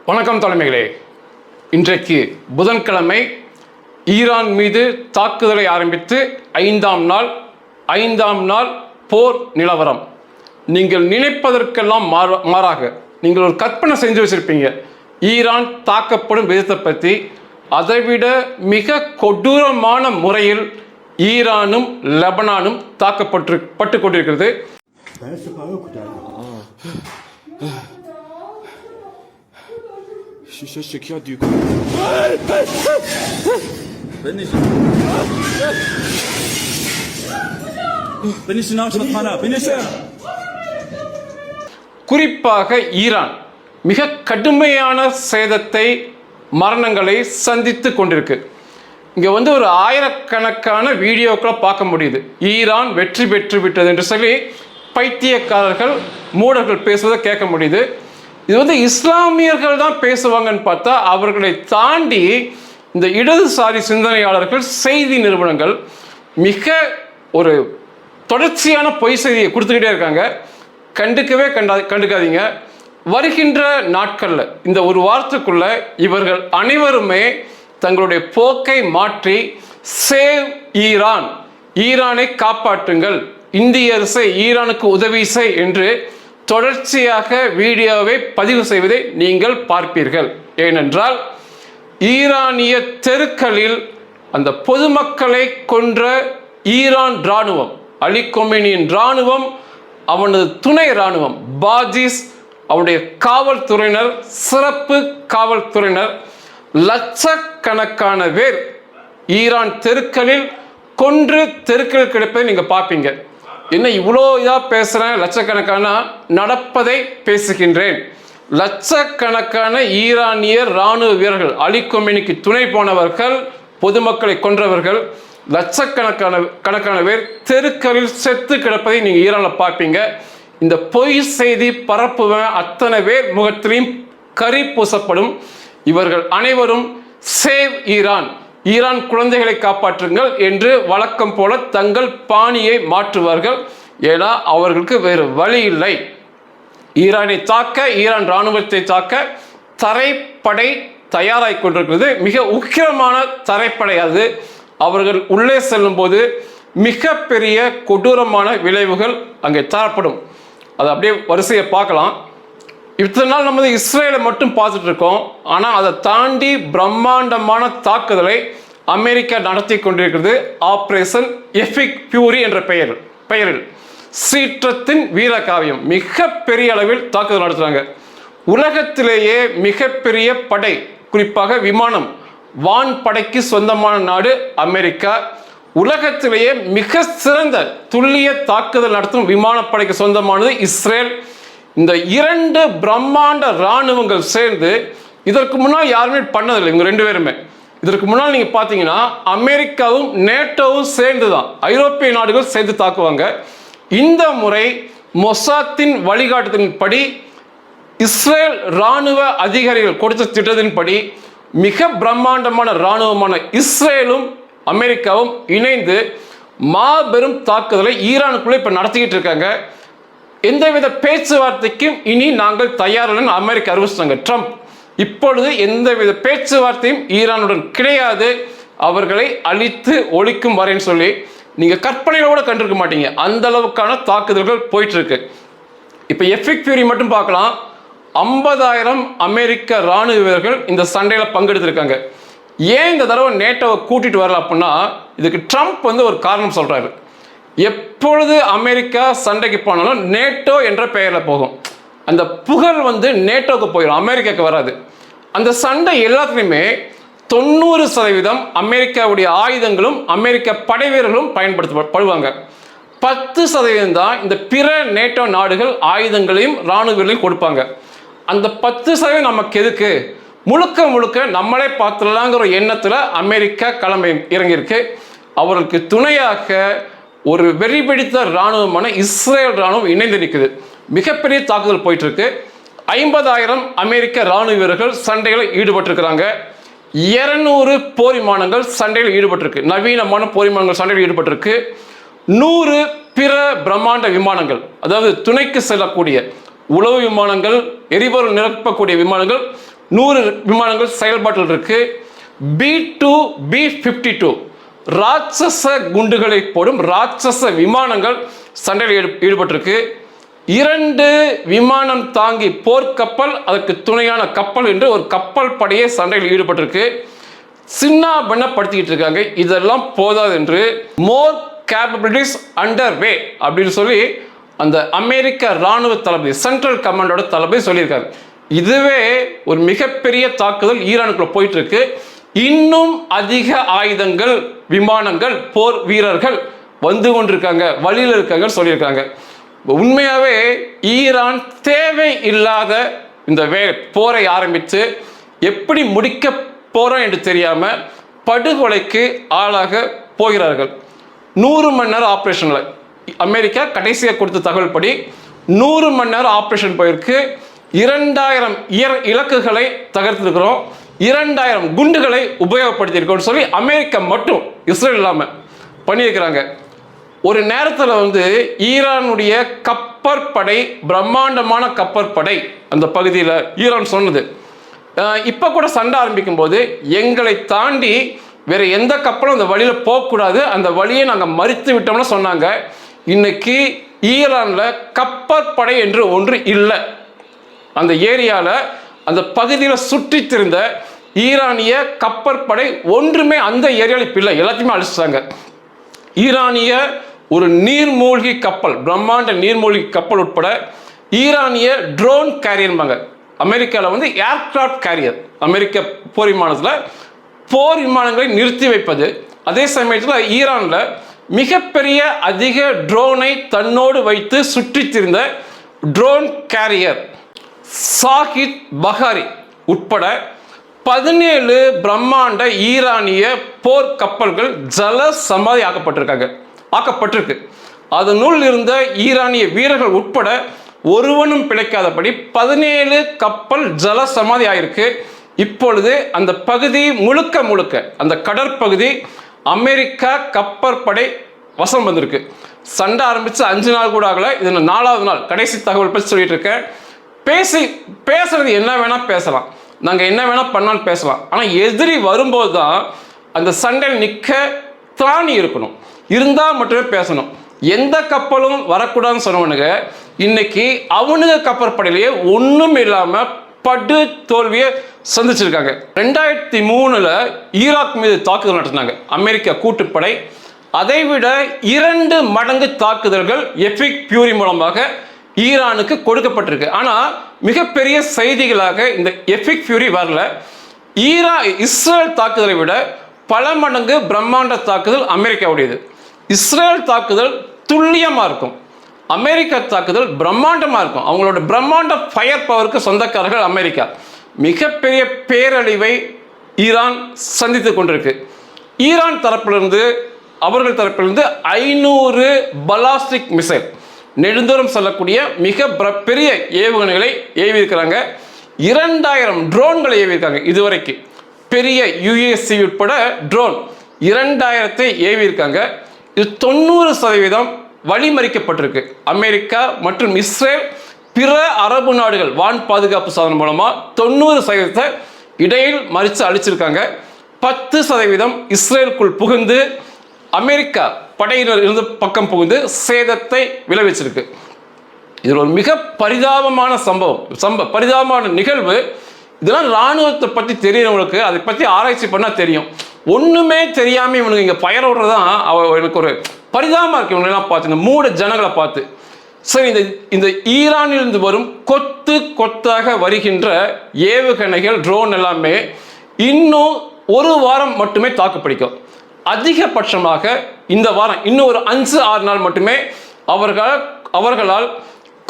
வணக்கம் தலைமைகளே. இன்றைக்கு புதன்கிழமை ஈரான் மீது தாக்குதலை ஆரம்பித்து ஐந்தாம் நாள் போர் நிலவரம். நீங்கள் நினைப்பதற்கெல்லாம் மாறாக நீங்கள் ஒரு கற்பனை செஞ்சு வச்சிருப்பீங்க ஈரான் தாக்கப்படும் விதத்தை பற்றி. அதைவிட மிக கொடூரமான முறையில் ஈரானும் லெபனானும் தாக்கப்பட்டு கொண்டிருக்கிறது. شیشه شکیا دیگه بنشین آشنا خانه بنشین. குறிப்பாக ஈரான் மிக கடுமையான சேதத்தை மரணங்களை சந்தித்து கொண்டிருக்கு. இங்கே ஒரு ஆயிரக்கணக்கான வீடியோக்களை பார்க்க முடியுது. ஈரான் வெற்றி பெற்று விட்டது என்று சொல்லி பைத்தியக்காரர்கள் மூடர்கள் பேசுவதை கேட்க முடியுது. இது இஸ்லாமியர்கள் தான் பேசுவாங்கன்னு பார்த்தா அவர்களை தாண்டி இந்த இடதுசாரி சிந்தனையாளர்கள், செய்தி நிறுவனங்கள் மிக ஒரு தொடர்ச்சியான பொய் செய்தியை கொடுத்துக்கிட்டே இருக்காங்க. கண்டுக்காதீங்க. வருகின்ற நாட்களில் இந்த ஒரு வாரத்துக்குள்ள இவர்கள் அனைவருமே தங்களுடைய போக்கை மாற்றி சேவ் ஈரான், ஈரானை காப்பாற்றுங்கள், இந்திய அரசை ஈரானுக்கு உதவி செய் என்று தொடர்ச்சியாக வீடியோவை பதிவு செய்வதை நீங்கள் பார்ப்பீர்கள். ஏனென்றால் ஈரானிய தெருக்களில் அந்த பொதுமக்களை கொன்ற ஈரான் இராணுவம், அலி கொமேனியின் இராணுவம், அவனது துணை இராணுவம் பாஜிஸ், அவனுடைய காவல்துறையினர், சிறப்பு காவல்துறையினர், லட்சக்கணக்கான பேர் ஈரான் தெருக்களில் கொன்று தெருக்களில் கிடைப்பதை நீங்கள் பார்ப்பீங்க. என்ன இவ்வளோ இதாக பேசுகிறேன், லட்சக்கணக்கான நடப்பதை பேசுகின்றேன். லட்சக்கணக்கான ஈரானியர் இராணுவ வீரர்கள், அலி கொமேனிக்கு துணை போனவர்கள், பொதுமக்களை கொன்றவர்கள், லட்சக்கணக்கான பேர் தெருக்களில் செத்து கிடப்பதை நீங்கள் ஈரானில் பார்ப்பீங்க. இந்த பொய் செய்தி பரப்புவன் அத்தனை பேர் முகத்திலையும் கரி பூசப்படும். இவர்கள் அனைவரும் சேவ் ஈரான், ஈரான் குழந்தைகளை காப்பாற்றுங்கள் என்று வழக்கம் போல தங்கள் பாணியை மாற்றுவார்கள். ஏன்னா அவர்களுக்கு வேறு வழி இல்லை. ஈரானை தாக்க, ஈரான் இராணுவத்தை தாக்க தரைப்படை தயாராகி கொண்டிருக்கிறது. மிக உக்கிரமான தரைப்படை அது. அவர்கள் உள்ளே செல்லும் போது மிகப்பெரிய கொடூரமான விளைவுகள் அங்கே தரப்படும். அதை அப்படியே வரிசையை பார்க்கலாம். இத்தனை நாள் நம்ம இஸ்ரேலை மட்டும் பார்த்துட்டு இருக்கோம். ஆனால் அதை தாண்டி பிரம்மாண்டமான தாக்குதலை அமெரிக்கா நடத்தி கொண்டிருக்கிறது. ஆப்ரேஷன் எபிக் ஃபியூரி என்ற பெயரில் சீற்றத்தின் வீரகாவியம் மிக பெரிய அளவில் தாக்குதல் நடத்துகிறாங்க. உலகத்திலேயே மிகப்பெரிய படை, குறிப்பாக விமானம், வான்படைக்கு சொந்தமான நாடு அமெரிக்கா. உலகத்திலேயே மிக சிறந்த துல்லிய தாக்குதல் நடத்தும் விமானப்படைக்கு சொந்தமானது இஸ்ரேல். இந்த இரண்டு பிரம்மாண்ட இராணுவங்கள் சேர்ந்து இதற்கு முன்னால் யாருமே பண்ணதில்லை. இவங்க ரெண்டு பேருமே இதற்கு முன்னால் நீங்கள் பார்த்தீங்கன்னா அமெரிக்காவும் நேட்டோவும் சேர்ந்து தான், ஐரோப்பிய நாடுகள் சேர்ந்து தாக்குவாங்க. இந்த முறை மொசாத்தின் வழிகாட்டுதலின்படி, இஸ்ரேல் இராணுவ அதிகாரிகள் கொடுத்த திட்டத்தின்படி மிக பிரம்மாண்டமான இராணுவமான இஸ்ரேலும் அமெரிக்காவும் இணைந்து மாபெரும் தாக்குதலை ஈரானுக்குள்ளே இப்போ நடத்திக்கிட்டு இருக்காங்க. எந்தவித பேச்சுவார்த்தைக்கும் இனி நாங்கள் தயாரில்லைன்னு அமெரிக்கா அறிவிச்சிட்டாங்க. ட்ரம்ப் இப்பொழுது எந்தவித பேச்சுவார்த்தையும் ஈரானுடன் கிடையாது, அவர்களை அழித்து ஒழிக்கும் வரைன்னு சொல்லி நீங்கள் கற்பனையில கூட கண்டிருக்க மாட்டீங்க. அந்த அளவுக்கான தாக்குதல்கள் போயிட்டு இருக்கு. இப்போ எபிக் ஃபியூரி மட்டும் பார்க்கலாம். 50,000 அமெரிக்க இராணுவ வீரர்கள் இந்த சண்டையில் பங்கெடுத்திருக்காங்க. ஏன் இந்த தடவை நேட்டோவை கூட்டிட்டு வரல அப்படின்னா, இதுக்கு ட்ரம்ப் ஒரு காரணம் சொல்றாரு. எப்பொழுது அமெரிக்கா சண்டைக்கு போனாலும் நேட்டோ என்ற பெயரில் போகும். அந்த புகழ் நேட்டோக்கு போயிடும், அமெரிக்காவுக்கு வராது. அந்த சண்டை எல்லாத்துலேயுமே 90% அமெரிக்காவுடைய ஆயுதங்களும் அமெரிக்க படை வீரர்களும் பயன்படுத்தப்படுவாங்க. 10% தான் இந்த பிற நேட்டோ நாடுகள் ஆயுதங்களையும் இராணுவ வீரர்களையும் கொடுப்பாங்க. அந்த 10% நமக்கு எதுக்கு, முழுக்க நம்மளே பார்த்துடலாங்கிற எண்ணத்தில் அமெரிக்கா கிளம்பி இறங்கியிருக்கு. அவர்களுக்கு துணையாக ஒரு வெறி பிடித்த இராணுவமான இஸ்ரேல் இராணுவம் இணைந்து நிற்குது. மிகப்பெரிய தாக்குதல் போயிட்டு இருக்கு. 50,000 அமெரிக்க இராணுவ வீரர்கள் சண்டைகளில் ஈடுபட்டிருக்கிறாங்க. 200 போர் விமானங்கள் சண்டையில் ஈடுபட்டிருக்கு, நவீனமான போர் விமானங்கள் சண்டையில் ஈடுபட்டிருக்கு. 100 பிற பிரம்மாண்ட விமானங்கள், அதாவது துணைக்கு செல்லக்கூடிய உளவு விமானங்கள், எரிபொருள் நிரப்பக்கூடிய விமானங்கள் 100 விமானங்கள் செயல்பாட்டில் இருக்கு. B2 B52 ராட்சச குண்டுகளை போடும் ராட்சச விமானங்கள் சண்டையில் ஈடுபட்டிருக்கு. 2 விமானம் தாங்கி போர்க்கப்பல், அதற்கு துணையான கப்பல் என்று ஒரு கப்பல் படையே சண்டையில் ஈடுபட்டிருக்கு. சின்ன பண்ணப்படுத்திக்கிட்டு இருக்காங்க. இதெல்லாம் போதாது என்று மோர் கேப்பபிலிட்டிஸ் அண்டர் வே அப்படின்னு சொல்லி அந்த அமெரிக்க ராணுவ தளபதி, சென்ட்ரல் கமாண்டோட தளபதி சொல்லியிருக்காரு. இதுவே ஒரு மிகப்பெரிய தாக்குதல் ஈரானுக்குள்ள போயிட்டு இருக்கு. இன்னும் அதிக ஆயுதங்கள், விமானங்கள், போர் வீரர்கள் வந்து கொண்டிருக்காங்க, வழியில் இருக்காங்க சொல்லியிருக்காங்க. உண்மையாவே ஈரான் தேவை இல்லாத இந்த போரை ஆரம்பித்து எப்படி முடிக்க போறோம் என்று தெரியாம படுகொலைக்கு ஆளாக போகிறார்கள். 100 மணி நேரம் ஆபரேஷன்ல அமெரிக்கா கடைசியாக கொடுத்த தகவல் படி 100 மணி நேரம் ஆபரேஷன் போயிருக்கு. 2000 இலக்குகளை தகர்த்திருக்கிறோம், 2000 குண்டுகளை உபயோகப்படுத்தியிருக்கோம் சொல்லி அமெரிக்கா மட்டும், இஸ்ரேல் இல்லாம பண்ணியிருக்கிறாங்க. ஒரு நேரத்தில் வந்து ஈரானுடைய கப்பற்படை, பிரம்மாண்டமான கப்பற்படை அந்த பகுதியில் ஈரான் சொன்னது, இப்போ கூட சண்டை ஆரம்பிக்கும் போது எங்களை தாண்டி வேற எந்த கப்பலும் அந்த வழியில் போகக்கூடாது, அந்த வழியை நாங்கள் மறித்து விட்டோம்னு சொன்னாங்க. இன்னைக்கு ஈரானில் கப்பற்படை என்று ஒன்று இல்லை. அந்த ஏரியாவில், அந்த பகுதியில் சுற்றி திரிந்த ஈரானிய கப்பற்படை ஒன்றுமே அந்த ஏரியாவில் இப்போ இல்லை, எல்லாத்தையுமே அழிச்சிட்டாங்க. ஈரானிய ஒரு நீர்மூழ்கி கப்பல், பிரம்மாண்ட நீர்மூழ்கி கப்பல் உட்பட ஈரானிய ட்ரோன் கேரியர்பாங்க, அமெரிக்காவில் வந்து ஏர்கிராஃப்ட் கேரியர், அமெரிக்க போர் விமானத்தில் போர் விமானங்களை நிறுத்தி வைப்பது. அதே சமயத்தில் ஈரானில் மிகப்பெரிய அதிக ட்ரோனை தன்னோடு வைத்து சுற்றி திரிந்த ட்ரோன் கேரியர் சாஹித் பஹாரி உட்பட 17 பிரம்மாண்ட ஈரானிய போர் கப்பல்கள் ஜல சமாதி ஆக்கப்பட்டிருக்கு. அதனுள் இருந்த ஈரானிய வீரர்கள் உட்பட ஒருவனும் பிழைக்காதபடி 17 கப்பல் ஜல சமாதி ஆயிருக்கு. இப்பொழுது அந்த பகுதி முழுக்க அந்த கடற்பகுதி அமெரிக்கா கப்பற்படை வசம் வந்திருக்கு. சண்டை ஆரம்பிச்சு 5 நாள் கூட ஆகல, இது 4வது நாள். கடைசி தகவல் பற்றி சொல்லிட்டு இருக்கேன். பேசுறது என்ன வேணா பேசலாம், நாங்க என்ன வேணா பண்ணாலும் பேசலாம். ஆனா எதிரி வரும்போது தான் அந்த சண்டையில் நிற்க திராணி இருக்கணும், இருந்தா மட்டுமே பேசணும். எந்த கப்பலும் வரக்கூடாதுன்னு சொன்னவனுங்க இன்னைக்கு அவனுங்க கப்பற்படையிலேயே ஒன்றும் இல்லாமல் படு தோல்வியை சந்திச்சிருக்காங்க. 2003 ஈராக் மீது தாக்குதல் நடத்தினாங்க அமெரிக்க கூட்டுப்படை. அதைவிட 2 மடங்கு தாக்குதல்கள் எபிக் பியூரி மூலமாக ஈரானுக்கு கொடுக்கப்பட்டிருக்கு. ஆனால் மிகப்பெரிய செய்திகளாக இந்த எபிக் பியூரி வரல. இஸ்ரேல் தாக்குதலை விட பல மடங்கு பிரம்மாண்ட தாக்குதல் அமெரிக்காவுடையது. இஸ்ரேல் தாக்குதல் துல்லியமாக இருக்கும், அமெரிக்கா தாக்குதல் பிரம்மாண்டமாக இருக்கும். அவங்களோட பிரம்மாண்ட ஃபயர் பவருக்கு சொந்தக்காரர்கள் அமெரிக்கா. மிகப்பெரிய பேரழிவை ஈரான் சந்தித்து கொண்டிருக்கு. ஈரான் தரப்பிலிருந்து, அவர்கள் தரப்பிலிருந்து 500 பலாஸ்டிக் மிசைல், நெடுந்தூரம் செல்லக்கூடிய மிக பெரிய ஏவுகணைகளை ஏவியிருக்கிறாங்க. 2000 ட்ரோன்களை ஏவியிருக்காங்க இதுவரைக்கும். பெரிய UAC உட்பட ட்ரோன் 2000 ஏவியிருக்காங்க. இது 90% வழிமறிக்கப்பட்டிருக்கு. அமெரிக்கா மற்றும் இஸ்ரேல் பிற அரபு நாடுகள் வான் பாதுகாப்பு சாதனம் மூலமா 90% இடையில் மறித்து அழிச்சிருக்காங்க. 10% இஸ்ரேலுக்குள் புகுந்து அமெரிக்கா படையினர் இருந்த பக்கம் புகுந்து சேதத்தை விளைவிச்சிருக்கு. இது ஒரு மிக பரிதாபமான பரிதாபமான நிகழ்வு. இதெல்லாம் இராணுவத்தை பற்றி தெரியறவங்களுக்கு அதை பற்றி ஆராய்ச்சி பண்ணால் தெரியும். ஒன்றுமே தெரியாமல் இவனுக்கு இங்கே பயிர விடுறதான் எனக்கு ஒரு பரிதாபமாக இருக்கு. இவங்களெல்லாம் பார்த்து, இந்த மூட ஜனங்களை பார்த்து. சரி, இந்த ஈரானிலிருந்து வரும் கொத்து கொத்தாக வருகின்ற ஏவுகணைகள், ட்ரோன் எல்லாமே இன்னும் 1 வாரம் மட்டுமே தாக்கு பிடிக்கும். அதிகபட்சமாக இந்த வாரம் இன்னும் ஒரு 5-6 நாள் மட்டுமே அவர்களால்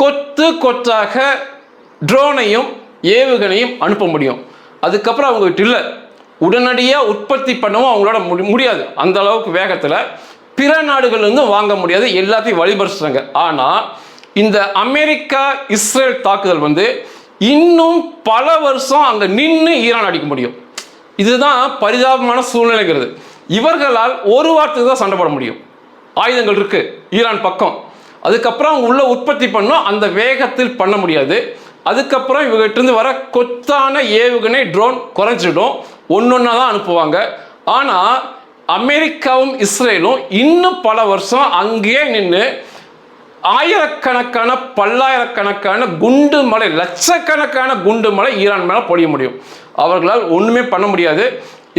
கொத்து கொத்தாக ட்ரோனையும் ஏவுகணையும் அனுப்ப முடியும். அதுக்கப்புறம் அவங்ககிட்ட இல்லை, உடனடியாக உற்பத்தி பண்ணவும் அவங்களோட முடியாது. அந்த அளவுக்கு வேகத்தில் பிற நாடுகள்லேருந்து வாங்க முடியாது, எல்லாத்தையும் வழிபடுத்துறாங்க. ஆனால் இந்த அமெரிக்கா இஸ்ரேல் தாக்குதல் வந்து இன்னும் பல வருஷம் அங்கே நின்று ஈரான் அடிக்க முடியும். இதுதான் பரிதாபமான சூழ்நிலைங்கிறது. இவர்களால் ஒரு வாரத்துக்கு தான் சண்டை போட முடியும். ஆயுதங்கள் இருக்கு ஈரான் பக்கம். அதுக்கப்புறம் அவங்க உள்ள உற்பத்தி பண்ணும், அந்த வேகத்தில் பண்ண முடியாது. அதுக்கப்புறம் இவங்ககிட்ட வர கொத்தான ஏவுகணை ட்ரோன் குறைஞ்சிடும், ஒன்னொன்னா தான் அனுப்புவாங்க. ஆனால் அமெரிக்காவும் இஸ்ரேலும் இன்னும் பல வருஷம் அங்கேயே நின்று ஆயிரக்கணக்கான பல்லாயிரக்கணக்கான குண்டு மலை, லட்சக்கணக்கான குண்டு மலை ஈரான் மேலே பொழிய முடியும். அவர்களால் ஒன்றுமே பண்ண முடியாது.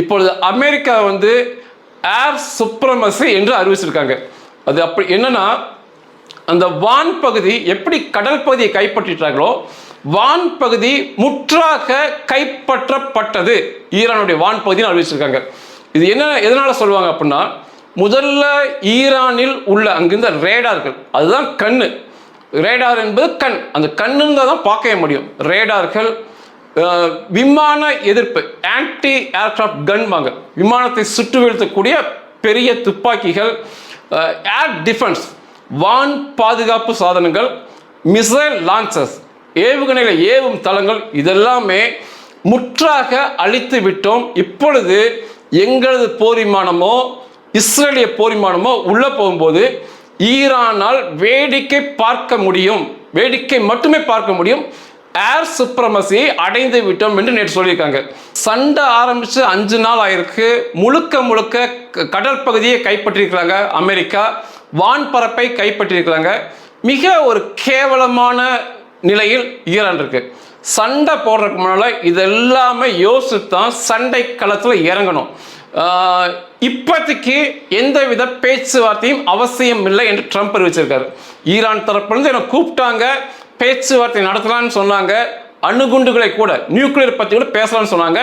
இப்பொழுது அமெரிக்கா வந்து ஏர் சுப்ரமசி என்று அறிவிச்சிருக்காங்க. அது அப்படி என்னன்னா, அந்த வான் பகுதி எப்படி கடல் பகுதியை கைப்பற்றிட்டாங்களோ வான் பகுதி முற்றாக கைப்பற்றப்பட்டது ஈரானுடைய வான் பகுதின்னு அறிவிச்சிருக்காங்க. இது என்ன எதனால சொல்லுவாங்க அப்படின்னா, முதல்ல ஈரானில் உள்ள அங்கிருந்த ரேடார்கள், அதுதான் கண்ணு. ரேடார் என்பது கண், அந்த கண்ணுன்னு தான் பார்க்க முடியும். ரேடார்கள், விமான எதிர்ப்பு ஆன்டி ஏர்கிராஃப்ட் கன் வாங்க, விமானத்தை சுட்டு வீழ்த்தக்கூடிய பெரிய துப்பாக்கிகள், ஏர் டிஃபென்ஸ் வான் பாதுகாப்பு சாதனங்கள், மிசைல் லான்ச்சர்ஸ் ஏவுகணைகளை ஏவும் தளங்கள், இதெல்லாமே முற்றாக அழித்து விட்டோம். இப்பொழுது எங்களது போர் விமானமோ இஸ்ரேலிய போர் விமானமோ உள்ள போகும்போது ஈரானால் வேடிக்கை பார்க்க முடியும், வேடிக்கை மட்டுமே பார்க்க முடியும். ஏர் சுப்ரமசியை அடைந்து விட்டோம் என்று நேற்று சொல்லியிருக்காங்க. சண்டை ஆரம்பித்து 5 நாள் ஆயிருக்கு. முழுக்க கடல் பகுதியை கைப்பற்றியிருக்கிறாங்க அமெரிக்கா, வான்பரப்பை கைப்பற்றியிருக்கிறாங்க. மிக ஒரு கேவலமான நிலையில் ஈரான் இருக்கு. சண்டை போடுறதுக்கு முன்னால் இதெல்லாமே யோசித்து தான் சண்டை களத்தில் இறங்கணும். இப்போதைக்கு எந்தவித பேச்சுவார்த்தையும் அவசியம் இல்லை என்று ட்ரம்ப் அறிவிச்சிருக்காரு. ஈரான் தரப்பிலிருந்து என்னை கூப்பிட்டாங்க, பேச்சுவார்த்தை நடத்தலான்னு சொன்னாங்க, அணுகுண்டுகளை கூட நியூக்ளியர் பற்றி கூட பேசலாம்னு சொன்னாங்க.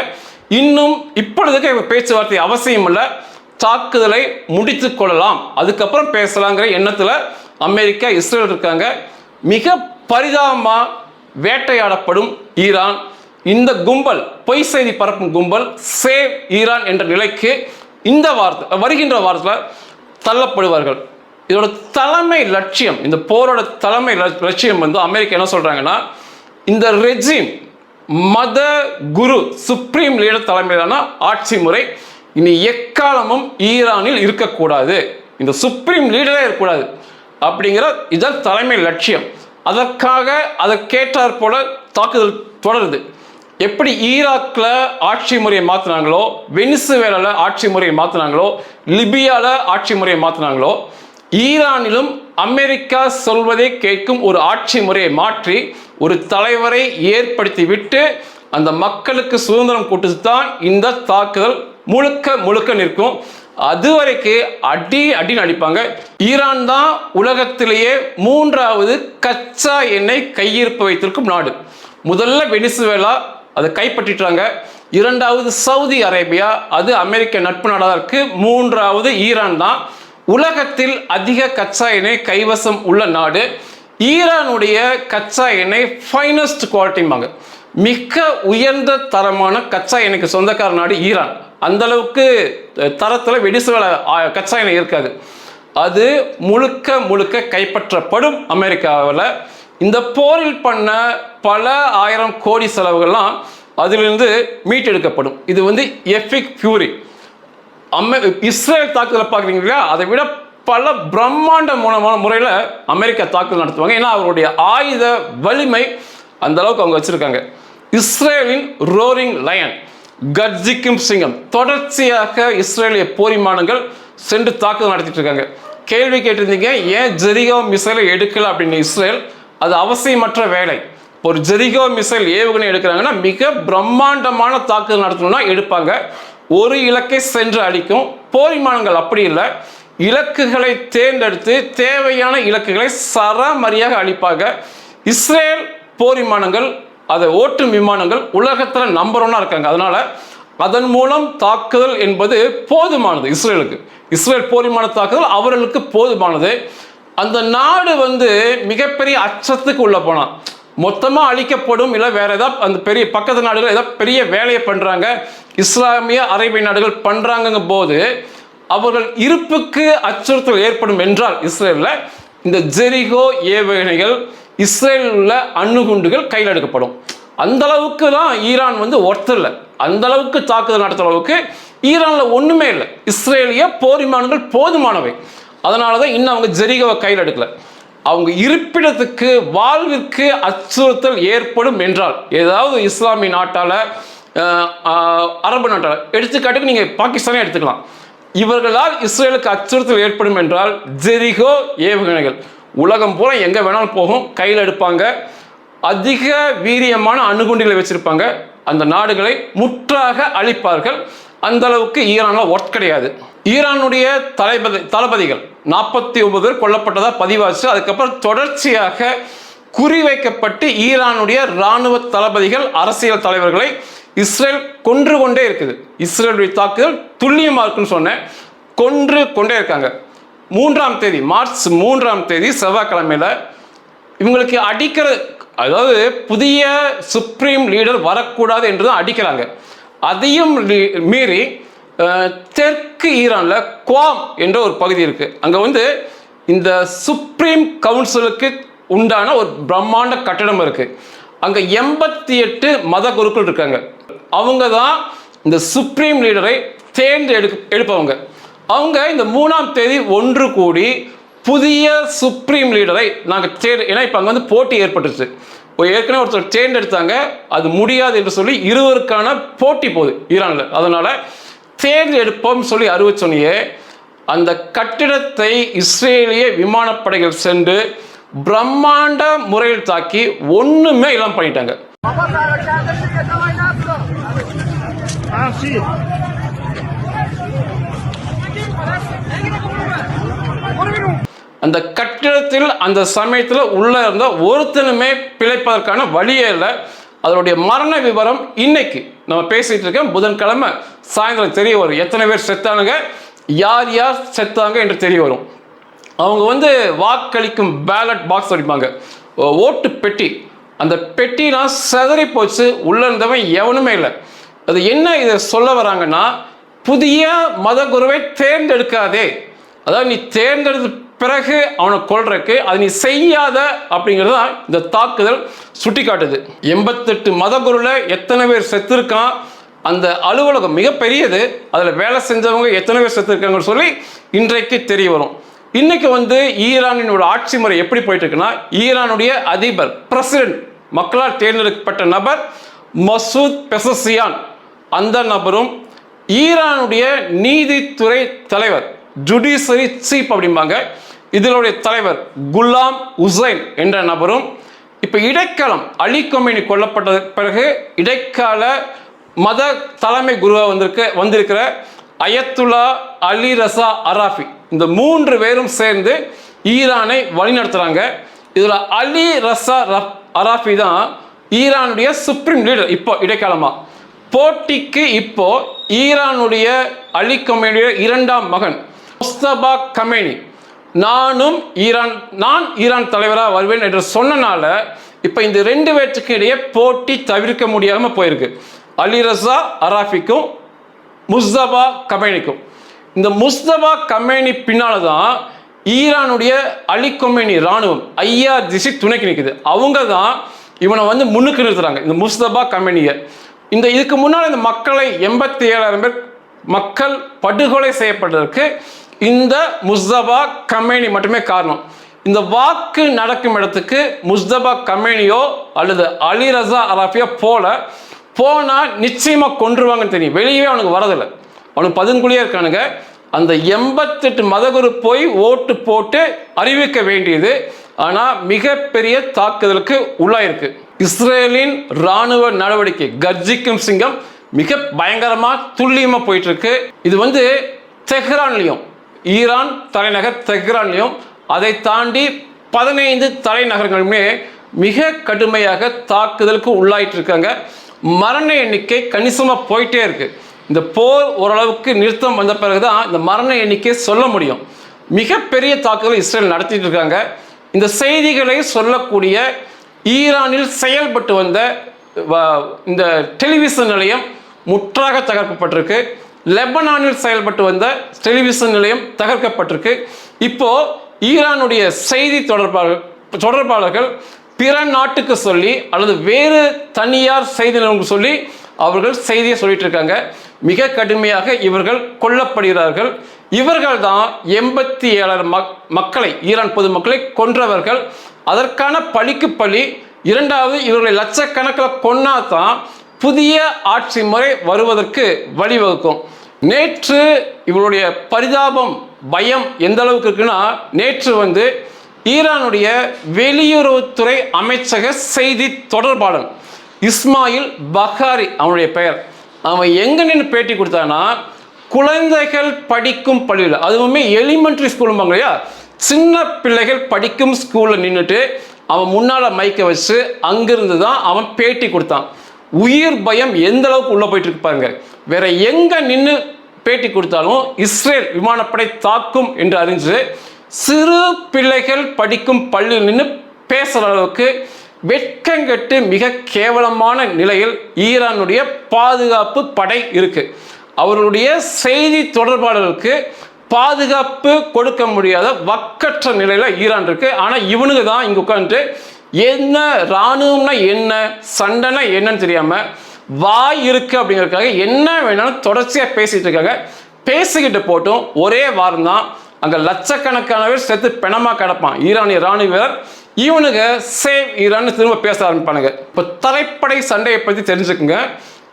இன்னும் இப்பொழுதுக்கு பேச்சுவார்த்தை அவசியம் இல்லை, தாக்குதலை முடித்து கொள்ளலாம், அதுக்கப்புறம் பேசலாங்கிற எண்ணத்தில் அமெரிக்கா இஸ்ரேல் இருக்காங்க. மிக பரிதாபமாக வேட்டையாடப்படும் ஈரான். இந்த கும்பல், பொய் செய்தி பரப்பும் கும்பல், சேவ் ஈரான் என்ற நிலைக்கு இந்த வருகின்ற வாரத்தில் தள்ளப்படுவார்கள். இதோட தலைமை லட்சியம், இந்த போரோட தலைமை லட்சியம் வந்து அமெரிக்கா என்ன சொல்றாங்கன்னா, இந்த ரெஜிம் மத குரு சுப்ரீம் லீடர் தலைமையிலான ஆட்சி முறை இனி எக்காலமும் ஈரானில் இருக்கக்கூடாது, இந்த சுப்ரீம் லீடரே இருக்கக்கூடாது அப்படிங்கிற இதன் தலைமை லட்சியம். அதற்காக அதற்கேற்றாற் போல தாக்குதல் தொடருது. எப்படி ஈராக்கில் ஆட்சி முறையை மாற்றினாங்களோ, வெனிசுவேலாவில் ஆட்சி முறையை மாற்றினாங்களோ, லிபியாவில் ஆட்சி முறையை மாற்றினாங்களோ, ஈரானிலும் அமெரிக்கா சொல்வதை கேட்கும் ஒரு ஆட்சி முறையை மாற்றி ஒரு தலைவரை ஏற்படுத்தி விட்டு அந்த மக்களுக்கு சுதந்திரம் கொடுத்து தான் இந்த தாக்குதல் முழுக்க நிற்கும். அதுவரைக்கு அடின்னு அடிப்பாங்க. ஈரான் தான் உலகத்திலேயே 3வது கச்சா எண்ணெய் கையிருப்பு வைத்திருக்கும் நாடு. முதல்ல வெனிசுவேலா, அதை கைப்பற்றிட்டாங்க. 2வது சவுதி அரேபியா, அது அமெரிக்க நட்பு நாடாக இருக்கு. 3வது ஈரான் தான் உலகத்தில் அதிக கச்சா எண்ணெய் கைவசம் உள்ள நாடு. ஈரானுடைய கச்சா எண்ணெய் ஃபைனஸ்ட் குவாலிட்டிம்பாங்க, மிக உயர்ந்த தரமான கச்சா எண்ணெய்க்கு சொந்தக்கார நாடு ஈரான். அந்த அளவுக்கு தரத்தில் வெனிசுவேலா கச்சா எண்ணெய் இருக்காது. அது முழுக்க கைப்பற்றப்படும் அமெரிக்காவில். இந்த போரில் பண்ண பல ஆயிரம் கோடி செலவுகள்லாம் அதிலிருந்து மீட்டெடுக்கப்படும். இது வந்து எபிக் ஃபியூரி. இஸ்ரேல் தாக்குதலை பார்க்குறீங்க இல்லையா, அதை விட பல பிரம்மாண்டமான முறையில் அமெரிக்கா தாக்குதல் நடத்துவாங்க. ஏன்னா அவருடைய ஆயுத வலிமை அந்த அளவுக்கு அவங்க வச்சிருக்காங்க. இஸ்ரேலின் ரோரிங் லயன், கர்ஜிக்கும் சிங்கம், தொடர்ச்சியாக இஸ்ரேலிய போர் விமானங்கள் சென்று தாக்குதல் நடத்திட்டு இருக்காங்க. கேள்வி கேட்டிருந்தீங்க, ஏன் ஜெரிகோ மிசைலை எடுக்கல அப்படின்னு. இஸ்ரேல் அது அவசியமற்ற வேலை. ஒரு ஜெரிகோ மிசைல் ஏவுகணை எடுக்கிறாங்கன்னா மிக பிரம்மாண்டமான தாக்குதல் நடத்தணும்னா எடுப்பாங்க, ஒரு இலக்கை சென்று அடிக்கும். போர் விமானங்கள் அப்படி இல்லை, இலக்குகளை தேர்ந்தெடுத்து தேவையான இலக்குகளை சரமரியாக அழிப்பாங்க. இஸ்ரேல் போர் விமானங்கள், அதை ஓட்டும் விமானங்கள் உலகத்தில் நம்பர் 1 இருக்காங்க. அதனால அதன் மூலம் தாக்குதல் என்பது போதுமானது இஸ்ரேலுக்கு. இஸ்ரேல் போர் விமான தாக்குதல் அவர்களுக்கு போதுமானது. அந்த நாடு வந்து மிகப்பெரிய அச்சத்துக்கு உள்ள போனா மொத்தமாக அழிக்கப்படும், இல்லை வேற ஏதாவது அந்த பெரிய பக்கத்து நாடுகள் ஏதாவது பெரிய வேலையை பண்ணுறாங்க, இஸ்லாமிய அரேபிய நாடுகள் பண்ணுறாங்கும் போது அவர்கள் இருப்புக்கு அச்சுறுத்தல் ஏற்படும் என்றால் இஸ்ரேலில் இந்த ஜெரிகோ ஏவுகணைகள், இஸ்ரேலில் உள்ள அணுகுண்டுகள் கையில் எடுக்கப்படும். அந்த அளவுக்கு தான் ஈரான் வந்து ஒருத்தர், அந்த அளவுக்கு தாக்குதல் நடத்துகிற அளவுக்கு ஈரானில் ஒன்றுமே இல்லை. இஸ்ரேலிய போர் விமானங்கள் போதுமானவை. அதனால தான் இன்னும் அவங்க ஜெரிகோவை கையில் எடுக்கல. அவங்க இருப்பிடத்துக்கு வாழ்விற்கு அச்சுறுத்தல் ஏற்படும் என்றால், ஏதாவது இஸ்லாமிய நாட்டால் அரபு நாட்டால், எடுத்துக்காட்டுக்கு நீங்கள் பாகிஸ்தானே எடுத்துக்கலாம், இவர்களால் இஸ்ரேலுக்கு அச்சுறுத்தல் ஏற்படும் என்றால் ஜெரிகோ ஏவுகணைகள் உலகம் பூரா எங்கே வேணாலும் போகும், கையில் எடுப்பாங்க, அதிக வீரியமான அணுகுண்டுகளை வச்சிருப்பாங்க, அந்த நாடுகளை முற்றாக அழிப்பார்கள். அந்த அளவுக்கு ஈரானில் ஒர்க் கிடையாது. ஈரானுடைய தளபதிகள் 49 கொல்லப்பட்டதாக பதிவாச்சு. அதுக்கப்புறம் தொடர்ச்சியாக குறிவைக்கப்பட்டு ஈரானுடைய இராணுவ தளபதிகள், அரசியல் தலைவர்களை இஸ்ரேல் கொன்று கொண்டே இருக்குது. இஸ்ரேலுடைய தாக்குதல் துல்லியமாக இருக்குன்னு சொன்னேன், கொன்று கொண்டே இருக்காங்க. 3ஆம் தேதி, மார்ச் 3ஆம் தேதி செவ்வாய்க்கிழமையில் இவங்களுக்கு அடிக்கிற, அதாவது புதிய சுப்ரீம் லீடர் வரக்கூடாது என்று தான் அடிக்கிறாங்க. அதையும் மீறி தெற்கு ஈரானில் குவாம் என்ற ஒரு பகுதி இருக்கு. அங்கே வந்து இந்த சுப்ரீம் கவுன்சிலுக்கு உண்டான ஒரு பிரம்மாண்ட கட்டடம் இருக்கு. அங்கே 88 மத குருக்கள் இருக்காங்க. அவங்க தான் இந்த சுப்ரீம் லீடரை எடுப்பவங்க. அவங்க இந்த 3ஆம் தேதி ஒன்று கூடி புதிய சுப்ரீம் லீடரை நாங்கள் ஏன்னா இப்போ அங்கே வந்து போட்டி ஏற்பட்டுச்சு. ஏற்கனவே ஒருத்தர் தேர்ந்தெடுத்தாங்க, அது முடியாது என்று சொல்லி இருவருக்கான போட்டி போகுது ஈரானில். அதனால தேர்ந்தெடுப்போம் சொல்லி அறிவிச்சோனையே அந்த கட்டிடத்தை இஸ்ரேலிய விமானப்படைகள் சென்று பிரம்மாண்ட முறையில் தாக்கி ஒண்ணுமே இல்லாம பண்ணிட்டாங்க. அந்த கட்டிடத்தில் அந்த சமயத்தில் உள்ள இருந்த ஒருத்தனுமே பிழைப்பதற்கான வழியே இல்லை. அதனுடைய மரண விவரம் இன்னைக்கு நம்ம பேசிட்டு இருக்கோம், புதன்கிழமை சாயந்தரம் தெரிய வரும். எத்தனை பேர் செத்தானுங்க, யார் யார் செத்தாங்க என்று தெரிய வரும். அவங்க வந்து வாக்களிக்கும் பேலட் பாக்ஸ் அடிப்பாங்க, ஓட்டு பெட்டி. அந்த பெட்டிலாம் செதறி போச்சு, உள்ள இருந்தவன் எவனுமே இல்லை. அது என்ன இதை சொல்ல வராங்கன்னா, புதிய மத குருவை தேர்ந்தெடுக்காதே, அதாவது நீ தேர்ந்தெடுத்த பிறகு அவனை கொல்றதுக்கு அது நீ செய்யாத அப்படிங்கிறது தான் இந்த தாக்குதல் சுட்டி காட்டுது. 88 மத குருல எத்தனை பேர் செத்துருக்கான், அந்த அலுவலகம் மிகப்பெரியது, அதில் வேலை செஞ்சவங்க எத்தனை பேர் செத்துருக்காங்கன்னு சொல்லி இன்றைக்கு தெரிய வரும். இன்னைக்கு வந்து ஈரானினோட ஆட்சி முறை எப்படி போயிட்டு இருக்குன்னா, ஈரானுடைய அதிபர் பிரசிடென்ட் மக்களால் தேர்ந்தெடுக்கப்பட்ட நபர் மசூத் பெசசியான், அந்த நபரும் ஈரானுடைய நீதித்துறை தலைவர் ஜுடிஷியரி சீஃப் அப்படிம்பாங்க, இதனுடைய தலைவர் குலாம் ஹுசைன் என்ற நபரும் இப்போ இடைக்காலம் அலி கொமேனி கொல்லப்பட்ட பிறகு இடைக்கால மத தலைமை குருவாக வந்திருக்கிற அயத்துல்லா அலி ரசா அராஃபி, இந்த 3 பேரும் சேர்ந்து ஈரானை வழிநடத்துறாங்க. இதில் அலி ரசா அராஃபி தான் ஈரானுடைய சுப்ரீம் லீடர். இப்போ இடைக்காலமா போட்டிக்கு இப்போ ஈரானுடைய அலி கொமேனியுடைய 2ஆம் மகன் முஸ்தபா கமேனி, நான் ஈரான் தலைவராக வருவேன் என்று சொன்னனால இப்போ இந்த 2 பேருக்கு இடையே போட்டி தவிர்க்க முடியாமல் போயிருக்கு. அலி ரசா அராஃபிக்கும் முஸ்தபா கமேனிக்கும். இந்த முஸ்தபா கமேனி பின்னால தான் ஈரானுடைய அலி கொமேனி இராணுவம் IRGC துணைக்கு நிற்குது. அவங்க தான் இவனை வந்து முன்னுக்கு நிறுத்துறாங்க, இந்த முஸ்தபா கமேனியை. இதுக்கு முன்னால் இந்த மக்களை 87,000 பேர் மக்கள் படுகொலை செய்யப்பட்டதற்கு இந்த முஸ்தபா கமேனி மட்டுமே காரணம். இந்த வாக்கு நடக்கும் இடத்துக்கு முஸ்தபா கமேனியோ அல்லது அலி ரசா அராஃபியோ போனால் நிச்சயமாக கொன்றுவாங்கன்னு தெரியும். வெளியே அவனுக்கு வரதில்லை, அவனுக்கு பதுங்குழியே இருக்கானுங்க. அந்த 88 மதகுரு போய் ஓட்டு போட்டு அறிவிக்க வேண்டியது, ஆனால் மிகப்பெரிய தாக்குதலுக்கு உள்ளாயிருக்கு. இஸ்ரேலின் இராணுவ நடவடிக்கை கர்ஜிக்கும் சிங்கம் மிக பயங்கரமாக துல்லியமாக போயிட்டு இருக்கு. இது வந்து தெஹ்ரான்லையும், ஈரான் தலைநகர் தெஹ்ரான்லையும், அதை தாண்டி 15 தலைநகரங்களுமே மிக கடுமையாக தாக்குதலுக்கு உள்ளாயிட்டு இருக்காங்க. மரண எண்ணிக்கை கணிசமாக போயிட்டே இருக்கு. இந்த போர் ஓரளவுக்கு நிறுத்தம் வந்த பிறகுதான் இந்த மரண எண்ணிக்கை சொல்ல முடியும். மிகப்பெரிய தாக்குதல் இஸ்ரேல் நடத்திட்டு இருக்காங்க. இந்த செய்திகளை சொல்லக்கூடிய ஈரானில் செயல்பட்டு வந்த இந்த டெலிவிஷன் நிலையம் முற்றாக தகர்க்கப்பட்டிருக்கு. லெபனானில் செயல்பட்டு வந்த டெலிவிஷன் நிலையம் தகர்க்கப்பட்டிருக்கு. இப்போ ஈரானுடைய செய்தி தொடர்பாளர்கள் பிற நாட்டுக்கு சொல்லி அல்லது வேறு தனியார் செய்தி நிறுவனங்களுக்கு சொல்லி அவர்கள் செய்தியை சொல்லிட்டு இருக்காங்க. மிக கடுமையாக இவர்கள் கொல்லப்படுகிறார்கள். இவர்கள் தான் 87 மக்களை, ஈரான் பொதுமக்களை கொன்றவர்கள். அதற்கான பழிக்கு பழி. இரண்டாவது, இவர்களை லட்சக்கணக்கில் கொன்னாதான் புதிய ஆட்சி முறை வருவதற்கு வழிவகுக்கும். நேற்று இவருடைய பரிதாபம், பயம் எந்த அளவுக்கு இருக்குன்னா, நேற்று ஈரானுடைய வெளியுறவுத்துறை அமைச்சக செய்தி தொடர்பாளர் இஸ்மாயில் பகாரி அவனுடைய பெயர், அவன் எங்க நின்று பேட்டி கொடுத்தானா, குழந்தைகள் படிக்கும் பள்ளியில், அதுவுமே எலிமெண்ட்ரி ஸ்கூலும்பாங்க இல்லையா, சின்ன பிள்ளைகள் படிக்கும் ஸ்கூலில் நின்றுட்டு அவன் முன்னால் மைக்க வச்சு அங்கிருந்து தான் அவன் பேட்டி கொடுத்தான். உயிர் பயம் எந்த அளவுக்கு உள்ள போயிட்டு இருக்கு பாருங்க. வேற எங்க நின்று பேட்டி கொடுத்தாலும் இஸ்ரேல் விமானப்படை தாக்கும் என்று அறிஞ்சு சிறு பிள்ளைகள் படிக்கும் பள்ளியில் நின்று பேசுகிற அளவுக்கு வெட்கங்கெட்டு மிக கேவலமான நிலையில் ஈரானுடைய பாதுகாப்பு படை இருக்கு. அவர்களுடைய செய்தி தொடர்பாளர்களுக்கு பாதுகாப்பு கொடுக்க முடியாத வக்கற்ற நிலையில ஈரான் இருக்கு. ஆனா இவனுக்கு தான் இங்க உட்காந்துட்டு என்ன இராணுவம்னா என்ன, சண்டைனா என்னன்னு தெரியாம வாய் இருக்கு அப்படிங்கிறதுக்காக என்ன வேணாலும் தொடர்ச்சியா பேசிட்டு இருக்காங்க. பேசிக்கிட்டு போட்டும் ஒரே வாரம் தான் அங்க லட்சக்கணக்கானவர் செத்து பிணமா கிடப்பான் ஈரானிய ராணுவ வீரர். இவனுங்க சேவ் ஈரான் திரும்ப பேச ஆரம்பிப்பானுங்க. இப்போ தரைப்படை சண்டையை பத்தி தெரிஞ்சுக்குங்க.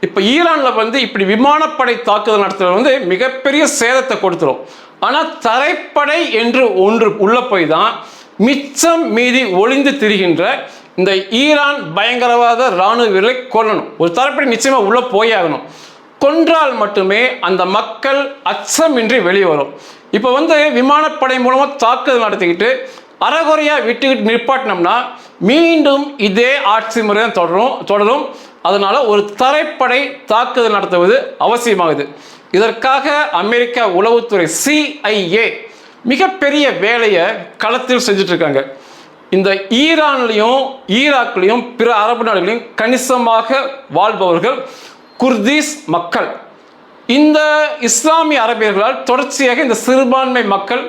இப்போ ஈரான்ல இப்படி விமானப்படை தாக்குதல் நடத்துறது மிகப்பெரிய சேதத்தை கொடுத்துரும். ஆனா தரைப்படை என்று ஒன்று உள்ள போய் தான் மிச்சம் மீதி ஒளிந்து திரிகின்ற இந்த ஈரான் பயங்கரவாத ராணுவ வீரர்களை கொல்லணும். ஒரு தரப்படை நிச்சயமா உள்ள போயாகணும். கொன்றால் மட்டுமே அந்த மக்கள் அச்சமின்றி வெளியே வரும். இப்போ விமானப்படை மூலமா தாக்குதல் நடத்திக்கிட்டு அறகுறையா விட்டுக்கிட்டு நிற்பாட்டினோம்னா மீண்டும் இதே ஆட்சி முறை தான் தொடரும். அதனால ஒரு தரைப்படை தாக்குதல் நடத்துவது அவசியமாகுது. இதற்காக அமெரிக்க உளவுத்துறை CIA மிகப்பெரிய வேலையை களத்தில் செஞ்சுட்டு இருக்காங்க. இந்த ஈரான்லையும் ஈராக்லையும் பிற அரபு நாடுகளையும் கணிசமாக வாழ்பவர்கள் குர்தீஸ் மக்கள். இந்த இஸ்லாமிய அரபியர்களால் தொடர்ச்சியாக இந்த சிறுபான்மை மக்கள்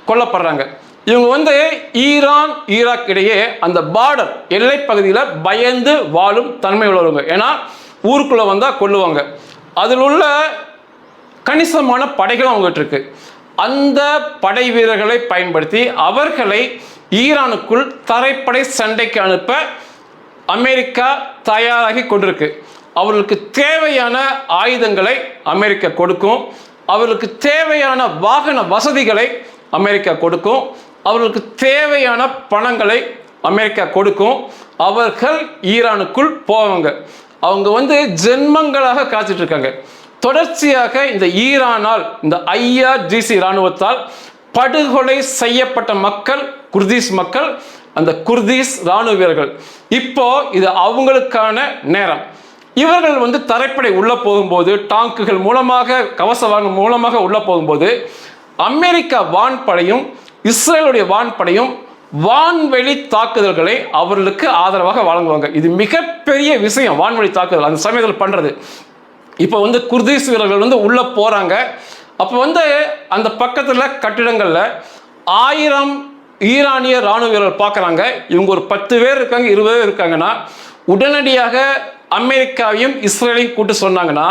கொல்லப்படுறாங்க. இவங்க ஈரான் ஈராக் இடையே அந்த பார்டர் எல்லை பகுதியில் பயந்து வாழும் தன்மை உள்ளவங்க. ஏன்னா ஊருக்குள்ள வந்தா கொல்லுவாங்க. அதில் உள்ள கணிசமான படைகள் அவங்ககிட்ட இருக்கு. அந்த படை வீரர்களை பயன்படுத்தி அவர்களை ஈரானுக்குள் தரைப்படை சண்டைக்கு அனுப்ப அமெரிக்கா தயாராகி கொண்டிருக்கு. அவர்களுக்கு தேவையான ஆயுதங்களை அமெரிக்கா கொடுக்கும். அவர்களுக்கு தேவையான வாகன வசதிகளை அமெரிக்கா கொடுக்கும். அவர்களுக்கு தேவையான பணங்களை அமெரிக்கா கொடுக்கும். அவர்கள் ஈரானுக்குள் போவாங்க. அவங்க ஜென்மங்களாக காத்துட்டு இருக்காங்க. தொடர்ச்சியாக இந்த ஈரானால், இந்த IRGC இராணுவத்தால் படுகொலை செய்யப்பட்ட மக்கள் குர்தீஸ் மக்கள், அந்த குர்தீஸ் இராணுவ வீரர்கள். இப்போ இது அவங்களுக்கான நேரம். இவர்கள் தரைப்படை உள்ள போகும்போது, டாங்குகள் மூலமாக, கவச வாகனம் மூலமாக உள்ள போகும்போது, அமெரிக்கா வான்படையும் இஸ்ரேலுடைய வான்படையும் வான்வெளி தாக்குதல்களை அவர்களுக்கு ஆதரவாக வழங்குவாங்க. இது மிகப்பெரிய விஷயம், வான்வெளி தாக்குதல் அந்த சமயத்தில் பண்றது. இப்போ குர்தீஸ் வீரர்கள் உள்ள போறாங்க. அப்போ அந்த பக்கத்தில் கட்டிடங்கள்ல 1000 ஈரானிய ராணுவ வீரர்கள் பார்க்குறாங்க. இவங்க ஒரு 10 பேர் இருக்காங்க, 20 பேர் இருக்காங்கன்னா உடனடியாக அமெரிக்காவையும் இஸ்ரேலையும் கூட்டு சொன்னாங்கன்னா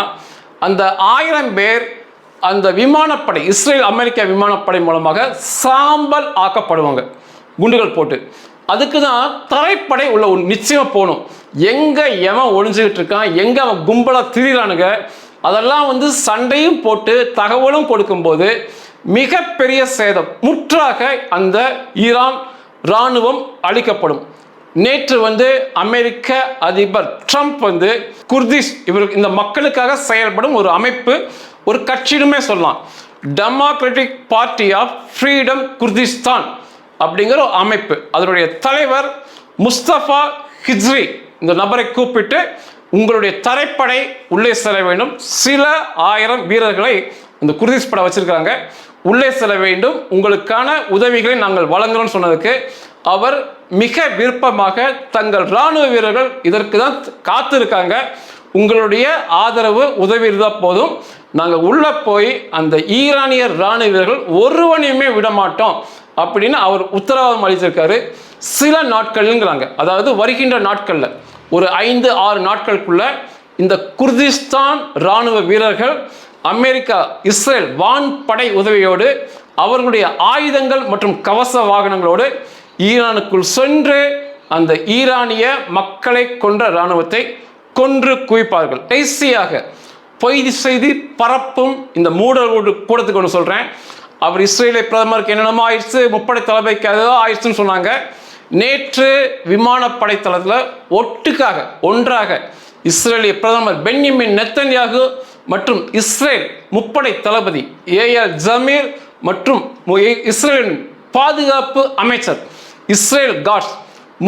அந்த 1000 பேர் அந்த விமானப்படை, இஸ்ரேல் அமெரிக்கா விமானப்படை மூலமாக சாம்பல் ஆக்கப்படுவாங்க குண்டுகள் போட்டு. அதுக்கு தான் தரைப்படை உள்ள நிச்சயமா போகணும். எங்க எவன் ஒளிஞ்சுக்கிட்டு இருக்கான், எங்க அவன் கும்பலா திரிறானுங்க, அதெல்லாம் சண்டையும் போட்டு தகவலும் கொடுக்கும்போது மிகப்பெரிய சேதம், முற்றாக அந்த ஈரான் இராணுவம் அழிக்கப்படும். நேற்று அமெரிக்க அதிபர் ட்ரம்ப் குர்திஷ் இவருக்கு இந்த மக்களுக்காக செயல்படும் ஒரு அமைப்பு, ஒரு கட்சியுமே சொல்லலாம், democratic party of freedom Kurdistan அப்படிங்கிற ஒரு அமைப்பு. அதனுடைய தலைவர் முஸ்தபா ஹிஜ்ரி இந்த நபரை கூப்பிட்டு உங்களுடைய தரைப்படை உள்ளே செல்ல வேண்டும், சில 1000 வீரர்களை இந்த குர்திஷ் படை வச்சிருக்காங்க, உள்ளே செல்ல வேண்டும், உங்களுக்கான உதவிகளை நாங்கள் வழங்குறோம்னு சொன்னதுக்கு அவர் மிக விருப்பமாக தங்கள் இராணுவ வீரர்கள் இதற்கு தான் காத்திருக்காங்க, உங்களுடைய ஆதரவு உதவி இருந்தால் போதும், நாங்கள் உள்ள போய் அந்த ஈரானிய இராணுவ வீரர்கள் ஒருவனையுமே விட மாட்டோம் அப்படின்னு அவர் உத்தரவாதம் அளித்திருக்காரு. சில நாட்கள்ங்கிறாங்க, அதாவது வருகின்ற நாட்கள்ல ஒரு 5-6 நாட்களுக்குள்ள இந்த குர்திஸ்தான் இராணுவ வீரர்கள் அமெரிக்கா இஸ்ரேல் வான்படை உதவியோடு அவர்களுடைய ஆயுதங்கள் மற்றும் கவச வாகனங்களோடு ஈரானுக்குள் சென்று அந்த ஈரானிய மக்களை கொன்ற இராணுவத்தை கொன்று குவிப்பார்கள். கடைசியாக பொய் செய்தி பரப்பும் இந்த மூடரோடு கூடத்துக்கு ஒன்று சொல்கிறேன். அவர் இஸ்ரேலிய பிரதமருக்கு என்னென்னமோ ஆயிடுச்சு, முப்படை தளபதிக்கு அதுதான் ஆயிடுச்சுன்னு சொன்னாங்க. நேற்று விமானப்படை தளத்தில் ஒன்றாக இஸ்ரேலிய பிரதமர் பென்யமின் நெத்தன்யாகு மற்றும் இஸ்ரேல் முப்படை தளபதி ஏஎல் ஜமீர் மற்றும் இஸ்ரேலின் பாதுகாப்பு அமைச்சர் இஸ்ரேல் காட்ஸ்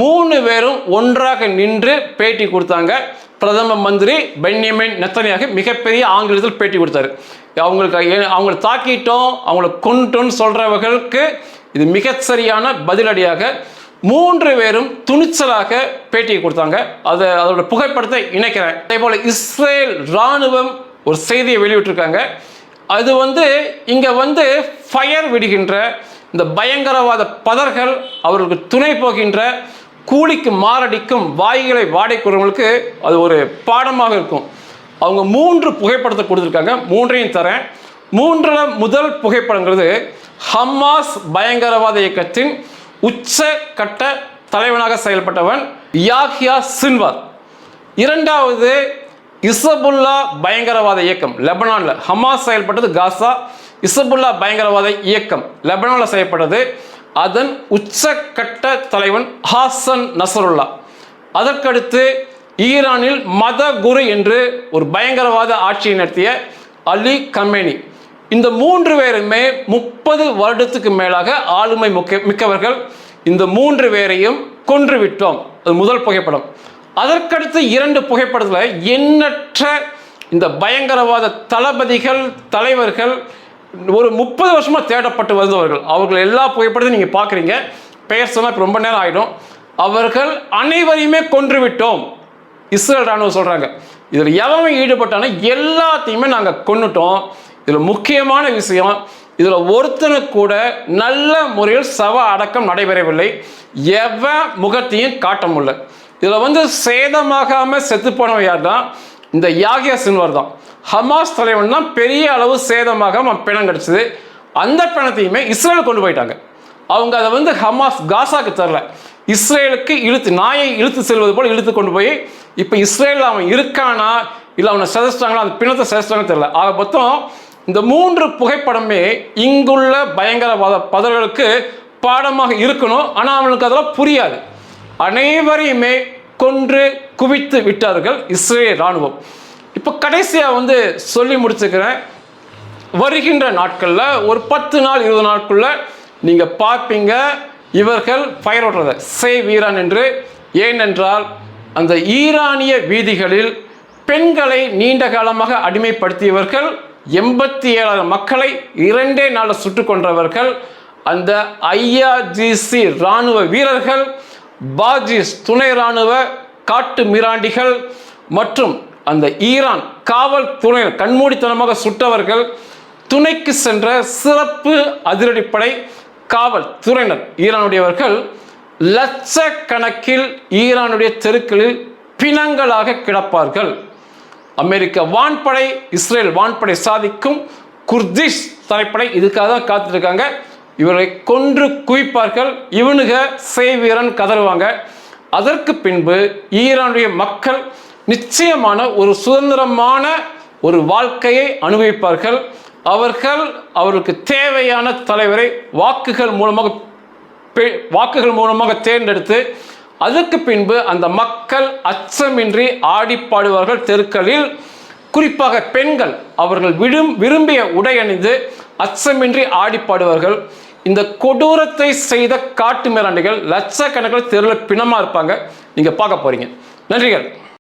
3 பேரும் ஒன்றாக நின்று பேட்டி கொடுத்தாங்க. பிரதம மந்திரி பென்யமின் நெத்தன்யாகு மிகப்பெரிய ஆங்கிலத்தில் பேட்டி கொடுத்தாரு. அவங்களை தாக்கிட்டோம், அவங்கள கொண்டுட்டோம்னு சொல்றவர்களுக்கு இது மிகச்சரியான பதிலடியாக 3 பேரும் துணிச்சலாக பேட்டியை கொடுத்தாங்க. அதோட புகைப்படத்தை இணைக்கிறேன். அதே போல இஸ்ரேல் இராணுவம் ஒரு செய்தியை வெளியிட்டிருக்காங்க. அது இங்க ஃபயர் விடுகின்ற இந்த பயங்கரவாத பதர்கள், அவர்களுக்கு துணை போகின்ற கூலிக்கு மாரடிக்கும் வாய்களை வாடைக்குறவங்களுக்கு அது ஒரு பாடமாக இருக்கும். அவங்க 3 புகைப்படத்தை கொடுத்துருக்காங்க. 3ஐயும் தரேன். 3ல் முதல் புகைப்படங்கிறது ஹமாஸ் பயங்கரவாத இயக்கத்தின் உச்ச கட்ட தலைவனாக செயல்பட்டவன் யாஹ்யா சின்வார். 2வது இசபுல்லா பயங்கரவாத இயக்கம் லெபனானில். ஹமாஸ் செயல்பட்டது காசா, இசபுல்லா பயங்கரவாத இயக்கம் லெபனானில் செய்யப்பட்டது. அதன் உச்சக்கட்ட தலைவன் ஹாசன் நசருல்லா. அதற்கடுத்து ஈரானில் மத குரு என்று ஒரு பயங்கரவாத ஆட்சியை நடத்திய அலி கமேனி. இந்த 3 பேருமே 30 வருடத்துக்கு மேலாக ஆளுமை மிக்கவர்கள். இந்த 3 பேரையும் கொன்று விட்டோம். அது முதல் புகைப்படம். அதற்கடுத்து 2 புகைப்படத்தில் எண்ணற்ற இந்த பயங்கரவாத தளபதிகள் தலைவர்கள் ஒரு 30 வருஷமா தேடப்பட்டு வந்தவர்கள். அவர்கள் எல்லா புகைப்படத்தையும் நீங்க பார்க்குறீங்க. பெயர் சொன்னால் ரொம்ப நேரம் ஆகிடும். அவர்கள் அனைவரையுமே கொன்று விட்டோம் இஸ்ரேல் ராணுவம் சொல்றாங்க. இதில் எவன் ஈடுபட்டானோ எல்லாத்தையுமே நாங்கள் கொன்னுட்டோம். இதில் முக்கியமான விஷயம், இதில் ஒருத்தனுக்கு கூட நல்ல முறையில் சவ அடக்கம் நடைபெறவில்லை. எவன் முகத்தையும் காட்ட முடியல. இதில் சேதமாகாம செத்து போனவன் யார் தான்? இந்த யாஹ்யா சின்வார் தான். ஹமாஸ் தலைவன் தான் பெரிய அளவு சேதமாக பிணம் கிடைச்சது. அந்த பிணத்தையுமே இஸ்ரேல் கொண்டு போயிட்டாங்க. அவங்க அதை ஹமாஸ் காசாக்கு தரல, இஸ்ரேலுக்கு நாயை இழுத்து செல்வது போல் இழுத்து கொண்டு போய் இப்போ இஸ்ரேலில் அவன் இருக்கானா இல்லை அவனை செதச்சிட்டாங்களா, அந்த பிணத்தை செதச்சிட்டாங்கன்னு தெரியல. ஆக மொத்தம் இந்த 3 புகைப்படமே இங்குள்ள பயங்கரவாத பதர்களுக்கு பாடமாக இருக்கணும். ஆனால் அவனுக்கு அதெல்லாம் புரியாது. அனைவரையுமே கொன்று குவித்து விட்டார்கள் இஸ்ரேல் இராணுவம். இப்போ கடைசியாக சொல்லி முடிச்சுக்கிறேன். வருகின்ற நாட்களில் ஒரு 10 நாள் 20 நாட்குள்ள நீங்கள் பார்ப்பீங்க இவர்கள் ஃபயர் ஓட்டுறதை சேவ் ஈரான் என்று. ஏனென்றால் அந்த ஈரானிய வீதிகளில் பெண்களை நீண்ட காலமாக அடிமைப்படுத்தியவர்கள், 87,000 மக்களை 2 நாளில் சுட்டு கொன்றவர்கள் அந்த IRGC இராணுவ வீரர்கள், பாஜிஸ் துணை இராணுவ காட்டு மிராண்டிகள் மற்றும் அந்த ஈரான் காவல்துறை கண்மூடித்தனமாக சுட்டவர்கள், துணைக்கு சென்ற சிறப்பு அதிரடிப்படை காவல்துறையினர் ஈரானுடையவர்கள் லட்சக்கணக்கில் ஈரானுடைய தெருக்களில் பிணங்களாக கிடப்பார்கள். அமெரிக்க வான்படை, இஸ்ரேல் வான்படை சாதிக்கும் குர்திஷ் தரைப்படை இதுக்காக தான் காத்துருக்காங்க. இவரை கொன்று குவிப்பார்கள். இவனுங்க சேவீரன் கதறுவாங்க. அதற்கு பின்பு ஈரானுடைய மக்கள் நிச்சயமான ஒரு சுதந்திரமான ஒரு வாழ்க்கையை அனுபவிப்பார்கள். அவர்களுக்கு தேவையான தலைவரை வாக்குகள் மூலமாக தேர்ந்தெடுத்து அதற்கு பின்பு அந்த மக்கள் அச்சமின்றி ஆடி பாடுவார்கள் தெருக்களில். குறிப்பாக பெண்கள் அவர்கள் விரும்பிய உடை அணிந்து அச்சமின்றி ஆடி பாடுவார்கள். இந்த கொடூரத்தை செய்த காட்டு மிராண்டிகள் லட்சக்கணக்கில் தெருவில் பிணமா இருப்பாங்க. நீங்க பார்க்க போறீங்க. நன்றிகள்.